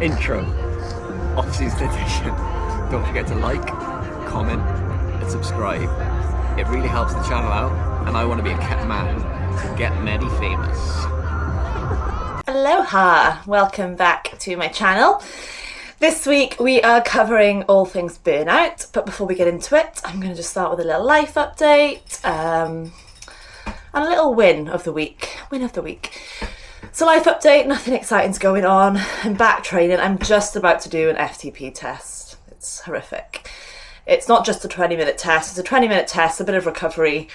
Intro, off-season edition. Don't forget to like, comment and subscribe. It really helps the channel out, and I want to be a kept man to get Medi famous. Aloha! Welcome back to my channel. This week we are covering all things burnout, but before we get into it, I'm going to just start with a little life update and a little win of the week. So life update, nothing exciting's going on. I'm back training. I'm just about to do an FTP test. It's horrific. It's not just a 20-minute test, it's a 20-minute test, a bit of recovery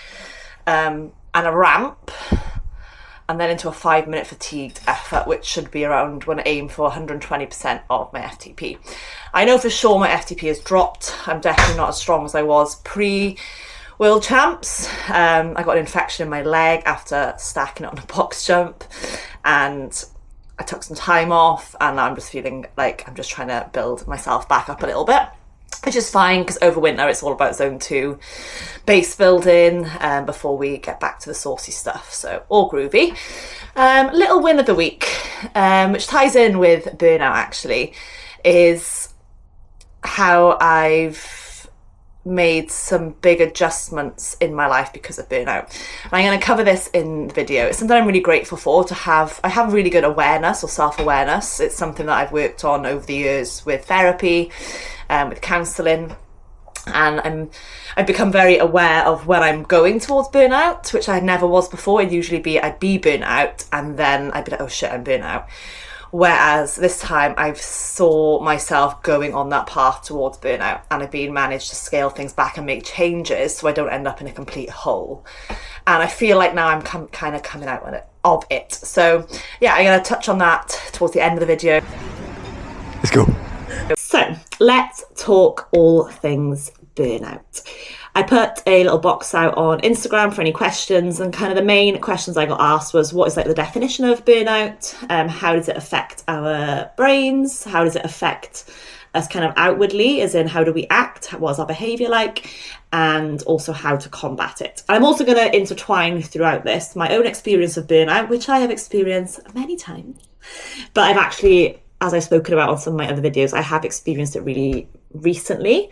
and a ramp, and then into a 5-minute fatigued effort, which should be around, when I aim for 120% of my FTP. I know for sure my FTP has dropped. I'm definitely not as strong as I was pre-World Champs. I got an infection in my leg after stacking it on a box jump, and I took some time off, and I'm just feeling like I'm just trying to build myself back up a little bit, which is fine because over winter it's all about zone 2 base building before we get back to the saucy stuff. So all groovy. Little win of the week, which ties in with burnout actually, is how I've made some big adjustments in my life because of burnout. And I'm going to cover this in the video. It's something I'm really grateful for, to have. I have really good awareness or self-awareness. It's something that I've worked on over the years with therapy, with counselling, and I've become very aware of when I'm going towards burnout, which I never was before. I'd be burnt out, and then I'd be like, oh shit, I'm burnt out. Whereas this time I saw myself going on that path towards burnout, and I've managed to scale things back and make changes so I don't end up in a complete hole. And I feel like now I'm kind of coming out of it. So yeah, I'm going to touch on that towards the end of the video. Let's go. So let's talk all things burnout. I put a little box out on Instagram for any questions, and kind of the main questions I got asked was, what is like the definition of burnout? How does it affect our brains? How does it affect us kind of outwardly, as in how do we act? What's our behaviour like? And also how to combat it. I'm also going to intertwine throughout this my own experience of burnout, which I have experienced many times, but I've actually, as I've spoken about on some of my other videos, I have experienced it really recently,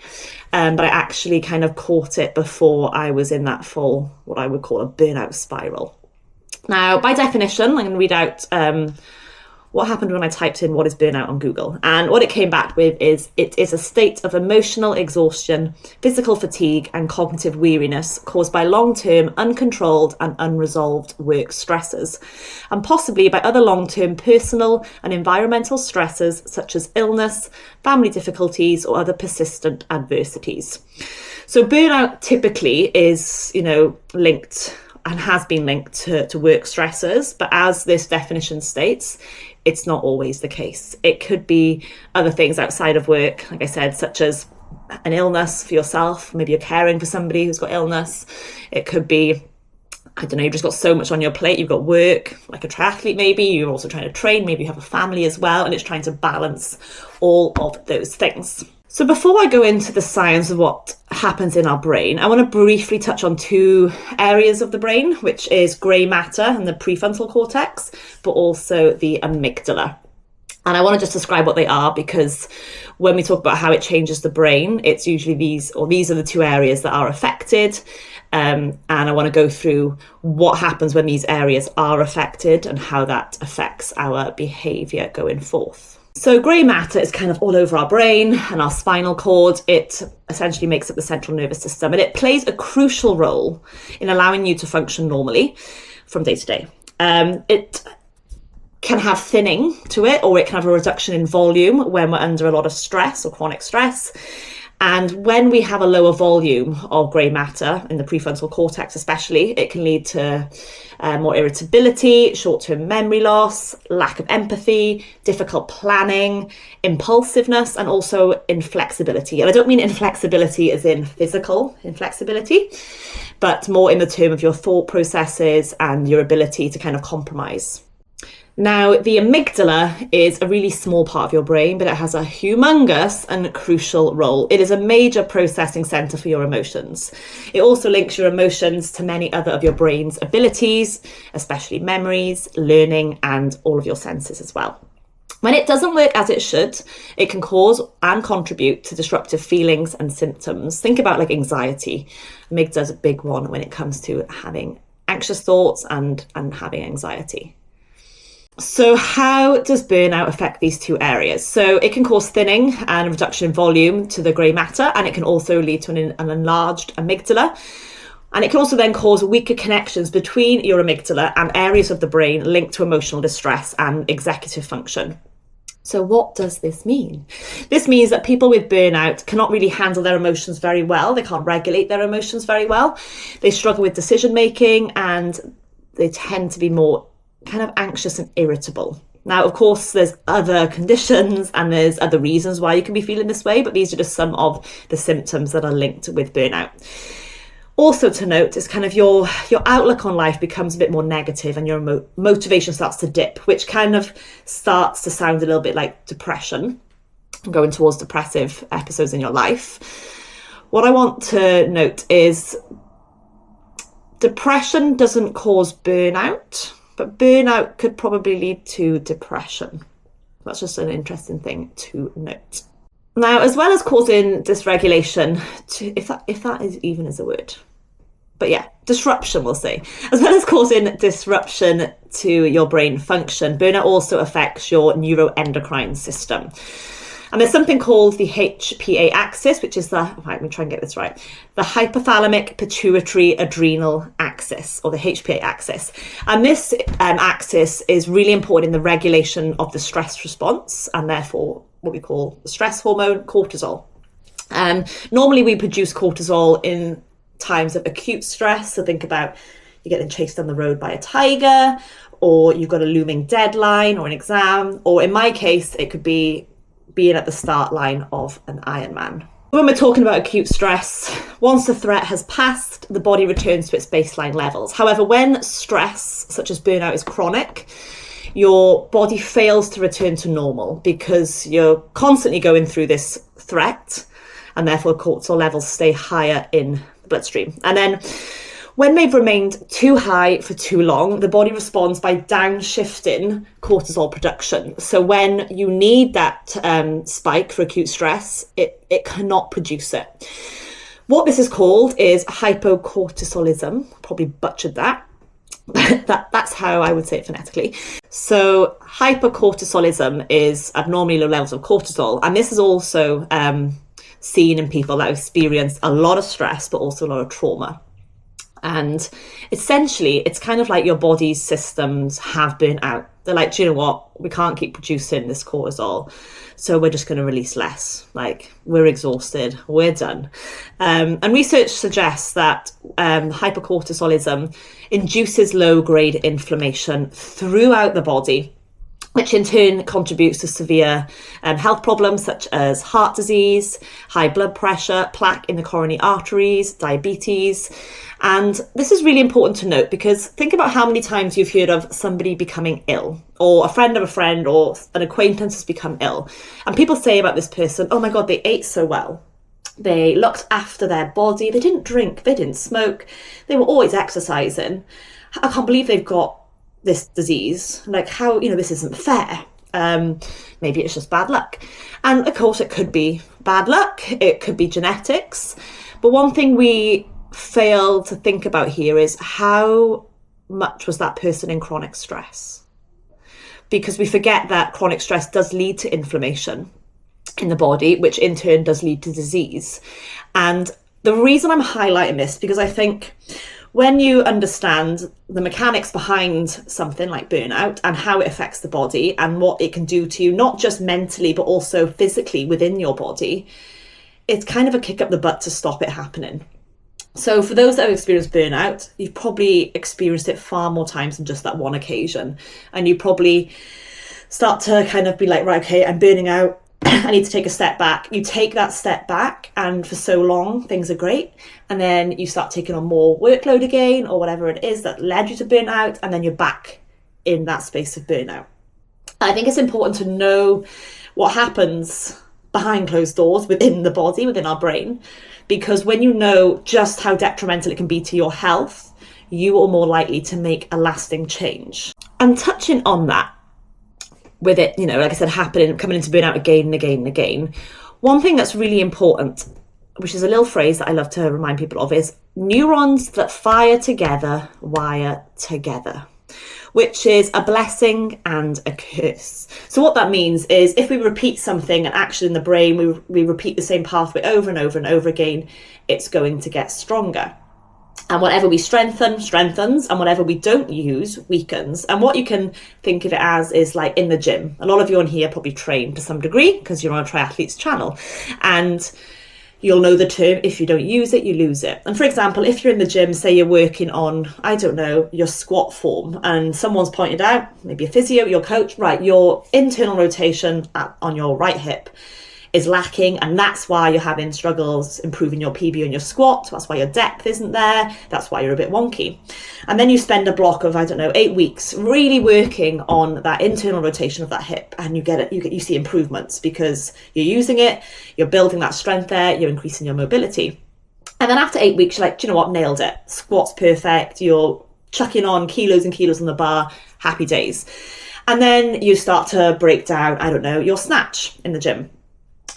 but I actually kind of caught it before I was in that full, what I would call a burnout spiral. Now, by definition, I'm going to read out what happened when I typed in what is burnout on Google. And what it came back with is, it is a state of emotional exhaustion, physical fatigue and cognitive weariness caused by long-term, uncontrolled and unresolved work stresses, and possibly by other long-term personal and environmental stresses such as illness, family difficulties or other persistent adversities. So burnout typically is, linked and has been linked to work stresses, but as this definition states, it's not always the case. It could be other things outside of work, like I said, such as an illness for yourself. Maybe you're caring for somebody who's got illness. It could be, I don't know, you've just got so much on your plate. You've got work, like a triathlete maybe. You're also trying to train. Maybe you have a family as well, and it's trying to balance all of those things. So before I go into the science of what happens in our brain, I want to briefly touch on 2 areas of the brain, which is grey matter and the prefrontal cortex, but also the amygdala. And I want to just describe what they are, because when we talk about how it changes the brain, it's usually these are the 2 areas that are affected. And I want to go through what happens when these areas are affected and how that affects our behaviour going forth. So grey matter is kind of all over our brain and our spinal cord. It essentially makes up the central nervous system, and it plays a crucial role in allowing you to function normally from day to day. It can have thinning to it, or it can have a reduction in volume when we're under a lot of stress or chronic stress. And when we have a lower volume of grey matter in the prefrontal cortex especially, it can lead to more irritability, short-term memory loss, lack of empathy, difficult planning, impulsiveness, and also inflexibility. And I don't mean inflexibility as in physical inflexibility, but more in the term of your thought processes and your ability to kind of compromise. Now, the amygdala is a really small part of your brain, but it has a humongous and crucial role. It is a major processing centre for your emotions. It also links your emotions to many other of your brain's abilities, especially memories, learning, and all of your senses as well. When it doesn't work as it should, it can cause and contribute to disruptive feelings and symptoms. Think about like anxiety. Amygdala is a big one when it comes to having anxious thoughts and having anxiety. So how does burnout affect these two areas? So it can cause thinning and reduction in volume to the grey matter, and it can also lead to an enlarged amygdala. And it can also then cause weaker connections between your amygdala and areas of the brain linked to emotional distress and executive function. So what does this mean? This means that people with burnout cannot really handle their emotions very well. They can't regulate their emotions very well. They struggle with decision making, and they tend to be more kind of anxious and irritable. Now, of course, there's other conditions and there's other reasons why you can be feeling this way, but these are just some of the symptoms that are linked with burnout. Also to note is kind of your outlook on life becomes a bit more negative, and your motivation starts to dip, which kind of starts to sound a little bit like depression, going towards depressive episodes in your life. What I want to note is depression doesn't cause burnout, but burnout could probably lead to depression. That's just an interesting thing to note. Now, as well as causing dysregulation, if that is even is a word, but yeah, disruption, we'll say. As well as causing disruption to your brain function, burnout also affects your neuroendocrine system. And there's something called the HPA axis, which is let me try and get this right, the hypothalamic pituitary adrenal axis, or the HPA axis. And this axis is really important in the regulation of the stress response, and therefore what we call the stress hormone, cortisol. Normally we produce cortisol in times of acute stress. So think about you're getting chased down the road by a tiger, or you've got a looming deadline or an exam, or in my case, it could be being at the start line of an Ironman. When we're talking about acute stress, once the threat has passed, the body returns to its baseline levels. However, when stress, such as burnout, is chronic, your body fails to return to normal because you're constantly going through this threat, and therefore cortisol levels stay higher in the bloodstream. And then when they've remained too high for too long, the body responds by downshifting cortisol production. So when you need that spike for acute stress, it cannot produce it. What this is called is hypocortisolism. Probably butchered that. That's how I would say it phonetically. So hypercortisolism is abnormally low levels of cortisol, and this is also seen in people that experience a lot of stress but also a lot of trauma. And essentially it's kind of like your body's systems have burnt out. They're like, do you know what, we can't keep producing this cortisol, so we're just going to release less. Like, we're exhausted, we're done. And research suggests that hypercortisolism induces low-grade inflammation throughout the body, which in turn contributes to severe health problems such as heart disease, high blood pressure, plaque in the coronary arteries, diabetes. And this is really important to note, because think about how many times you've heard of somebody becoming ill, or a friend of a friend or an acquaintance has become ill. And people say about this person, oh my God, they ate so well. They looked after their body. They didn't drink. They didn't smoke. They were always exercising. I can't believe they've got this disease. Like, how, this isn't fair. Maybe it's just bad luck. And of course it could be bad luck. It could be genetics. But one thing we fail to think about here is how much was that person in chronic stress? Because we forget that chronic stress does lead to inflammation in the body, which in turn does lead to disease. And the reason I'm highlighting this, because I think when you understand the mechanics behind something like burnout and how it affects the body and what it can do to you, not just mentally, but also physically within your body, it's kind of a kick up the butt to stop it happening. So for those that have experienced burnout, you've probably experienced it far more times than just that one occasion. And you probably start to kind of be like, right, okay, I'm burning out. I need to take a step back. You take that step back, and for so long, things are great. And then you start taking on more workload again, or whatever it is that led you to burnout. And then you're back in that space of burnout. I think it's important to know what happens behind closed doors within the body, within our brain, because when you know just how detrimental it can be to your health, you are more likely to make a lasting change. And touching on that, with it, you know, like I said, happening, coming into burnout again and again and again. One thing that's really important, which is a little phrase that I love to remind people of, is neurons that fire together wire together, which is a blessing and a curse. So what that means is if we repeat something, an action in the brain, we repeat the same pathway over and over and over again, it's going to get stronger. And whatever we strengthen, strengthens, and whatever we don't use, weakens. And what you can think of it as is like in the gym. A lot of you on here probably train to some degree because you're on a Triathlete's channel. And you'll know the term, if you don't use it, you lose it. And for example, if you're in the gym, say you're working on, I don't know, your squat form, and someone's pointed out, maybe a physio, your coach, right, your internal rotation on your right hip is lacking, and that's why you're having struggles improving your PB on your squat. That's why your depth isn't there. That's why you're a bit wonky. And then you spend a block of, I don't know, 8 weeks really working on that internal rotation of that hip, and you see improvements because you're using it, you're building that strength there, you're increasing your mobility. And then after 8 weeks, you're like, do you know what, nailed it. Squat's perfect. You're chucking on kilos and kilos on the bar, happy days. And then you start to break down, I don't know, your snatch in the gym.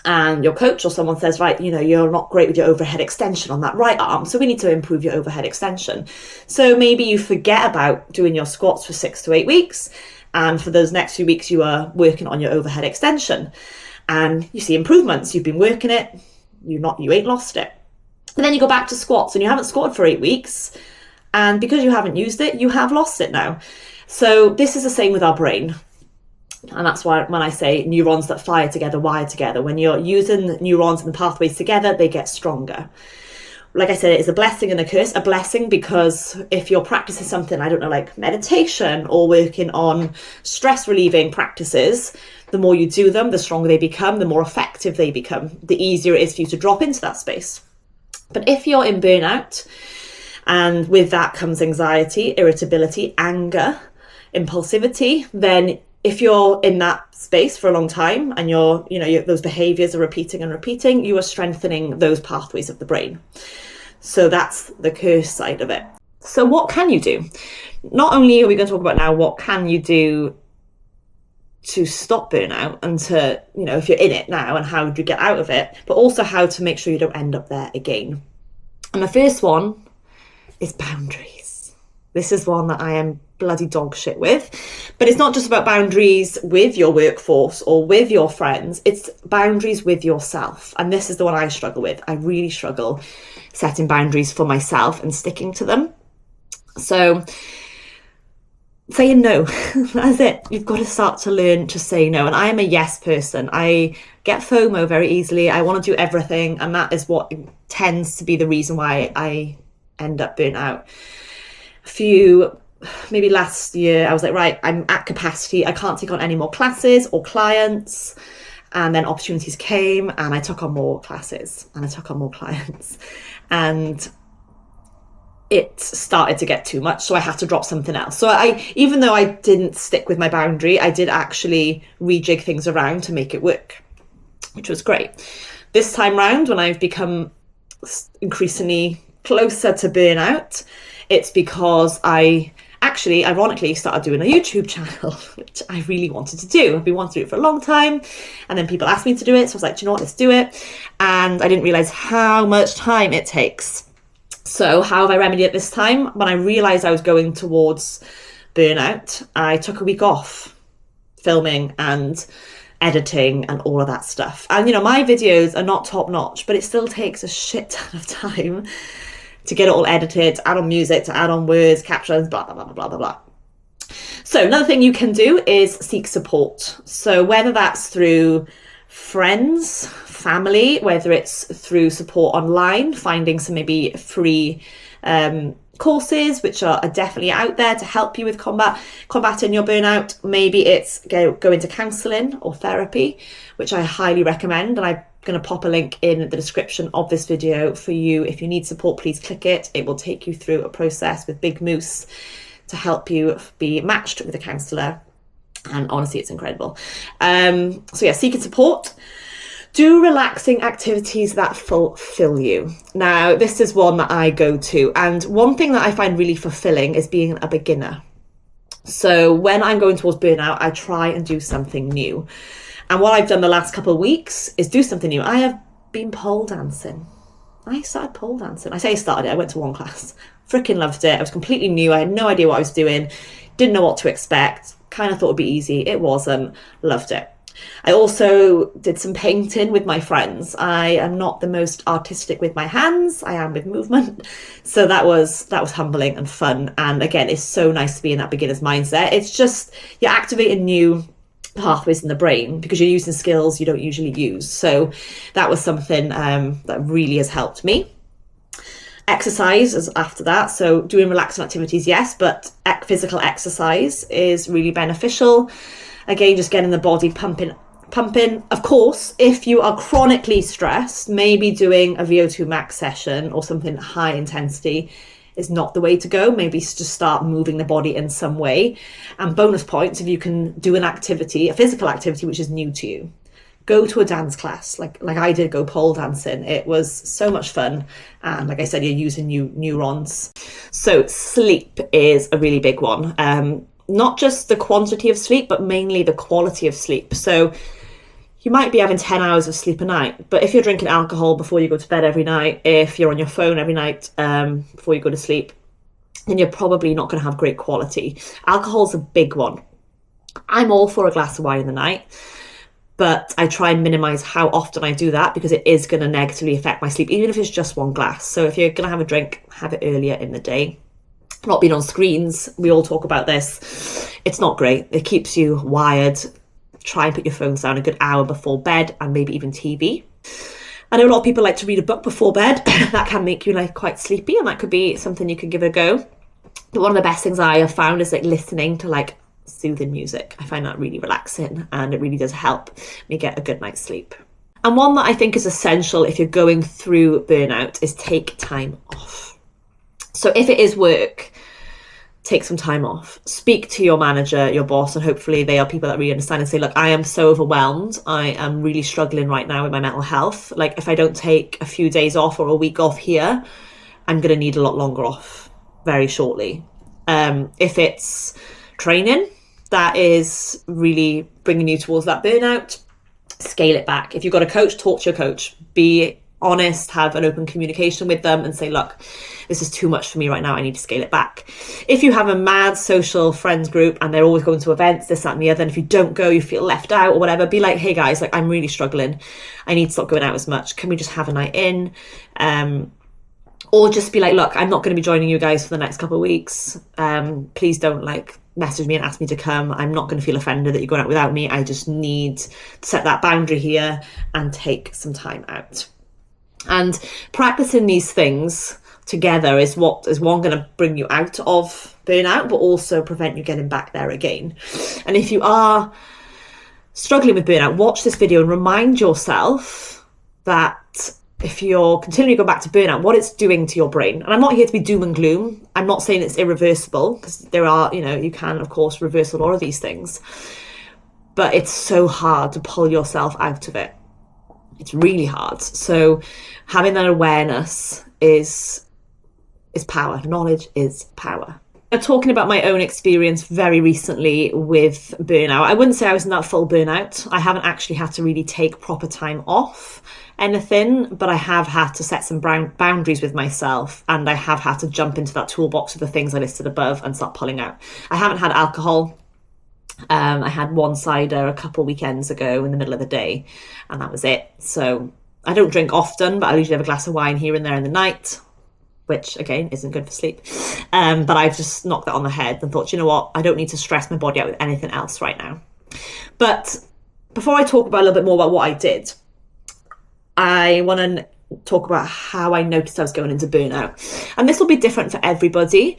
And your coach or someone says, right, you know, you're not great with your overhead extension on that right arm, so we need to improve your overhead extension. So maybe you forget about doing your squats for 6 to 8 weeks, and for those next few weeks you are working on your overhead extension, and you see improvements. You've been working it, you ain't lost it. And then you go back to squats, and you haven't squatted for 8 weeks, and because you haven't used it, you have lost it now. So this is the same with our brain. And that's why when I say neurons that fire together, wire together, when you're using neurons and the pathways together, they get stronger. Like I said, it is a blessing and a curse. A blessing because if you're practicing something, I don't know, like meditation or working on stress relieving practices, the more you do them, the stronger they become, the more effective they become, the easier it is for you to drop into that space. But if you're in burnout, and with that comes anxiety, irritability, anger, impulsivity, then if you're in that space for a long time and those behaviors are repeating and repeating, you are strengthening those pathways of the brain. So that's the curse side of it. So what can you do? Not only are we going to talk about now what can you do to stop burnout and to, you know, if you're in it now and how do you get out of it, but also how to make sure you don't end up there again. And the first one is boundaries. This is one that I am bloody dog shit with, but it's not just about boundaries with your workforce or with your friends, it's boundaries with yourself. And this is the one I struggle with. I really struggle setting boundaries for myself and sticking to them. So saying no, that's it. You've got to start to learn to say no. And I am a yes person. I get FOMO very easily. I want to do everything, and that is what tends to be the reason why I end up burnt out. Maybe last year I was like, right, I'm at capacity, I can't take on any more classes or clients. And then opportunities came and I took on more classes and I took on more clients, and it started to get too much, so I had to drop something else. So even though I didn't stick with my boundary, I did actually rejig things around to make it work, which was great. This time round, when I've become increasingly closer to burnout, it's because I actually, ironically, started doing a YouTube channel, which I really wanted to do. I've been wanting to do it for a long time, and then people asked me to do it, so I was like, do you know what, let's do it. And I didn't realise how much time it takes. So how have I remedied it this time? When I realised I was going towards burnout, I took a week off filming and editing and all of that stuff. And, you know, my videos are not top notch, but it still takes a shit ton of time to get it all edited, to add on music, to add on words, captions, blah, blah, blah, blah, blah, blah. So another thing you can do is seek support. So whether that's through friends, family, whether it's through support online, finding some maybe free courses, which are definitely out there to help you with combating your burnout. Maybe it's go into counselling or therapy, which I highly recommend. And I'm going to pop a link in the description of this video for you. If you need support, please click it. It will take you through a process with Big Moose to help you be matched with a counsellor. And honestly, it's incredible. So yeah, seeking support. Do relaxing activities that fulfill you. Now, this is one that I go to. And one thing that I find really fulfilling is being a beginner. So when I'm going towards burnout, I try and do something new. And what I've done the last couple of weeks is do something new. I have been pole dancing. I started pole dancing. I say I started it, I went to one class. Freaking loved it. I was completely new. I had no idea what I was doing. Didn't know what to expect. Kind of thought it'd be easy. It wasn't. Loved it. I also did some painting with my friends. I am not the most artistic with my hands. I am with movement. So that was humbling and fun. And again, it's so nice to be in that beginner's mindset. It's just, you're activating new pathways in the brain because you're using skills you don't usually use. So that was something that really has helped me. Exercise is after that. So doing relaxing activities, yes, but physical exercise is really beneficial. Again, just getting the body pumping. Of course, if you are chronically stressed, maybe doing a VO2 max session or something high intensity is not the way to go. Maybe just start moving the body in some way. And bonus points, if you can do an activity, a physical activity, which is new to you. Go to a dance class, like I did, go pole dancing. It was so much fun. And like I said, you're using new neurons. So sleep is a really big one. Not just the quantity of sleep, but mainly the quality of sleep. So you might be having 10 hours of sleep a night, but if you're drinking alcohol before you go to bed every night, if you're on your phone every night before you go to sleep, then you're probably not going to have great quality. Alcohol's a big one. I'm all for a glass of wine in the night, but I try and minimize how often I do that because it is going to negatively affect my sleep, even if it's just one glass. So if you're going to have a drink, have it earlier in the day. Not being on screens, we all talk about this. It's not great. It keeps you wired. Try and put your phones down a good hour before bed and maybe even TV. I know a lot of people like to read a book before bed. That can make you like quite sleepy, and that could be something you could give it a go. But one of the best things I have found is like listening to like soothing music. I find that really relaxing and it really does help me get a good night's sleep. And one that I think is essential if you're going through burnout is take time off. So if it is work, take some time off. Speak to your manager, your boss, and hopefully they are people that really understand and say, look, I am so overwhelmed. I am really struggling right now with my mental health. Like if I don't take a few days off or a week off here, I'm going to need a lot longer off very shortly. If it's training that is really bringing you towards that burnout, scale it back. If you've got a coach, talk to your coach. Be honest, have an open communication with them and say, look, this is too much for me right now. I need to scale it back. If you have a mad social friends group and they're always going to events, this, that, and the other, and if you don't go, you feel left out or whatever, be like, hey guys, like I'm really struggling. I need to stop going out as much. Can we just have a night in? Or just be like, look, I'm not going to be joining you guys for the next couple of weeks. Please don't like message me and ask me to come. I'm not going to feel offended that you're going out without me. I just need to set that boundary here and take some time out. And practicing these things together is what is one going to bring you out of burnout, but also prevent you getting back there again. And if you are struggling with burnout, watch this video and remind yourself that if you're continually going back to burnout, what it's doing to your brain. And I'm not here to be doom and gloom. I'm not saying it's irreversible, because there are, you can, of course, reverse a lot of these things. But it's so hard to pull yourself out of it. It's really hard. So having that awareness is power. Knowledge is power. I'm talking about my own experience very recently with burnout. I wouldn't say I was in that full burnout. I haven't actually had to really take proper time off anything, but I have had to set some boundaries with myself, and I have had to jump into that toolbox of the things I listed above and start pulling out. I haven't had alcohol. I had one cider a couple weekends ago in the middle of the day, and that was it. So I don't drink often, but I usually have a glass of wine here and there in the night, which again isn't good for sleep. But I've just knocked that on the head and thought, you know what, I don't need to stress my body out with anything else right now. But before I talk about a little bit more about what I did, I want to talk about how I noticed I was going into burnout. And this will be different for everybody.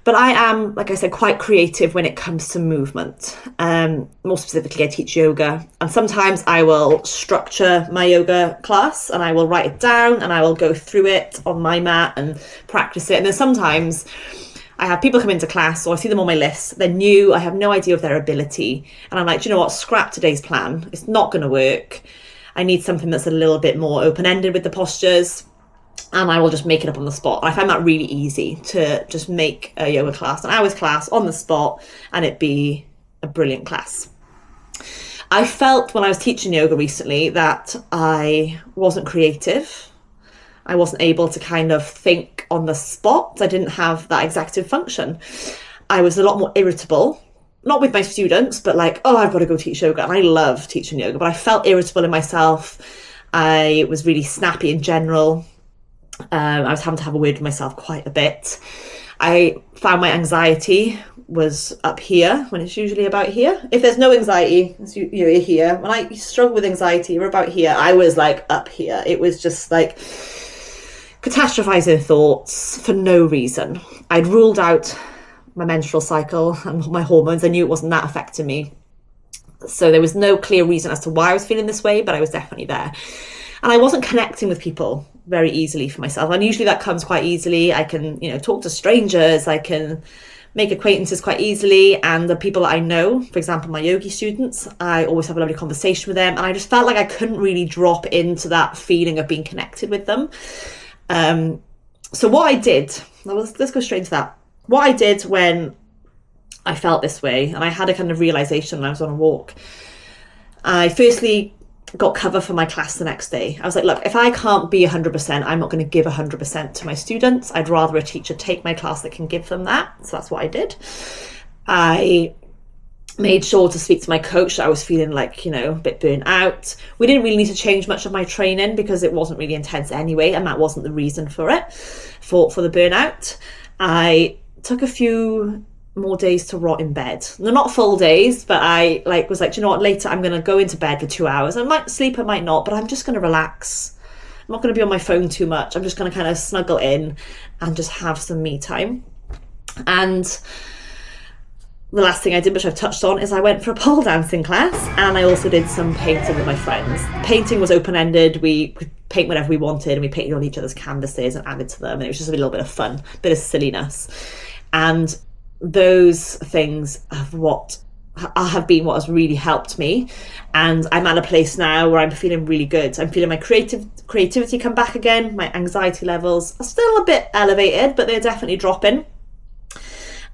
But I am, like I said, quite creative when it comes to movement. More specifically, I teach yoga. And sometimes I will structure my yoga class and I will write it down and I will go through it on my mat and practice it. And then sometimes I have people come into class, or I see them on my list. They're new. I have no idea of their ability. And I'm like, do you know what? Scrap today's plan. It's not going to work. I need something that's a little bit more open-ended with the postures. and I will just make it up on the spot. I find that really easy, to just make a yoga class, an hour's class on the spot, and it be a brilliant class. I felt when I was teaching yoga recently that I wasn't creative. I wasn't able to kind of think on the spot. I didn't have that executive function. I was a lot more irritable, not with my students, but like, oh, I've got to go teach yoga. And I love teaching yoga, but I felt irritable in myself. I was really snappy in general. I was having to have a word with myself quite a bit. I found my anxiety was up here when it's usually about here. If there's no anxiety, you're here. When I struggle with anxiety, you're about here. I was like up here. It was just like catastrophizing thoughts for no reason. I'd ruled out my menstrual cycle and my hormones. I knew it wasn't that affecting me. So there was no clear reason as to why I was feeling this way, but I was definitely there. And I wasn't connecting with people very easily for myself. And usually that comes quite easily. I can, talk to strangers. I can make acquaintances quite easily. And the people that I know, for example, my yogi students, I always have a lovely conversation with them. And I just felt like I couldn't really drop into that feeling of being connected with them. So what I did, let's go straight into that. What I did when I felt this way, and I had a kind of realization when I was on a walk, I firstly got cover for my class the next day. I was like, look, if I can't be 100%, I'm not going to give 100% to my students. I'd rather a teacher take my class that can give them that. So that's what I did. I made sure to speak to my coach that I was feeling like, a bit burnt out. We didn't really need to change much of my training because it wasn't really intense anyway, and that wasn't the reason for it, for the burnout. I took a few more days to rot in bed. They're not full days, but I was like, you know what, later I'm going to go into bed for 2 hours. I might sleep, I might not, but I'm just going to relax. I'm not going to be on my phone too much. I'm just going to kind of snuggle in and just have some me time. And the last thing I did, which I've touched on, is I went for a pole dancing class, and I also did some painting with my friends. Painting was open-ended. We could paint whatever we wanted, and we painted on each other's canvases and added to them, and it was just a little bit of fun, a bit of silliness. And those things have been what has really helped me. And I'm at a place now where I'm feeling really good. I'm feeling my creativity come back again. My anxiety levels are still a bit elevated, but they're definitely dropping.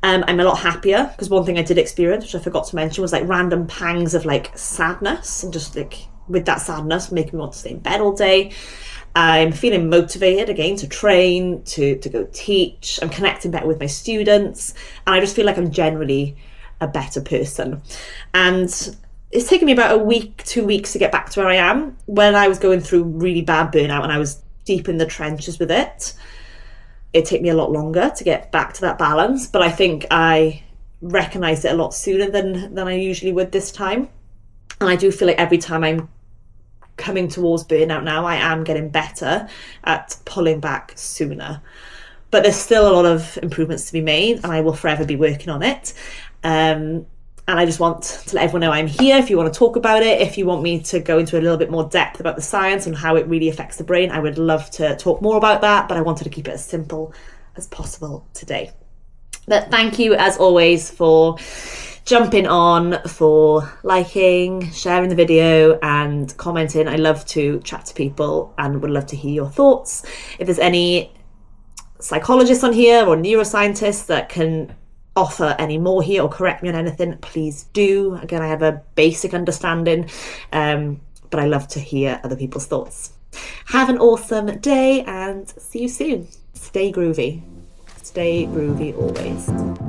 I'm a lot happier, because one thing I did experience, which I forgot to mention, was like random pangs of like sadness, and just like with that sadness making me want to stay in bed all day. I'm feeling motivated again to train, to go teach. I'm connecting better with my students, and I just feel like I'm generally a better person. And it's taken me about a week, 2 weeks to get back to where I am. When I was going through really bad burnout and I was deep in the trenches with it, it took me a lot longer to get back to that balance, but I think I recognised it a lot sooner than I usually would this time. And I do feel like every time I'm coming towards burnout now, I am getting better at pulling back sooner. But there's still a lot of improvements to be made, and I will forever be working on it. And I just want to let everyone know I'm here if you want to talk about it. If you want me to go into a little bit more depth about the science and how it really affects the brain, I would love to talk more about that, but I wanted to keep it as simple as possible today. But thank you, as always, for jumping on, for liking, sharing the video and commenting. I love to chat to people and would love to hear your thoughts. If there's any psychologists on here or neuroscientists that can offer any more here or correct me on anything, please do. Again, I have a basic understanding, but I love to hear other people's thoughts. Have an awesome day and see you soon. Stay groovy. Stay groovy always.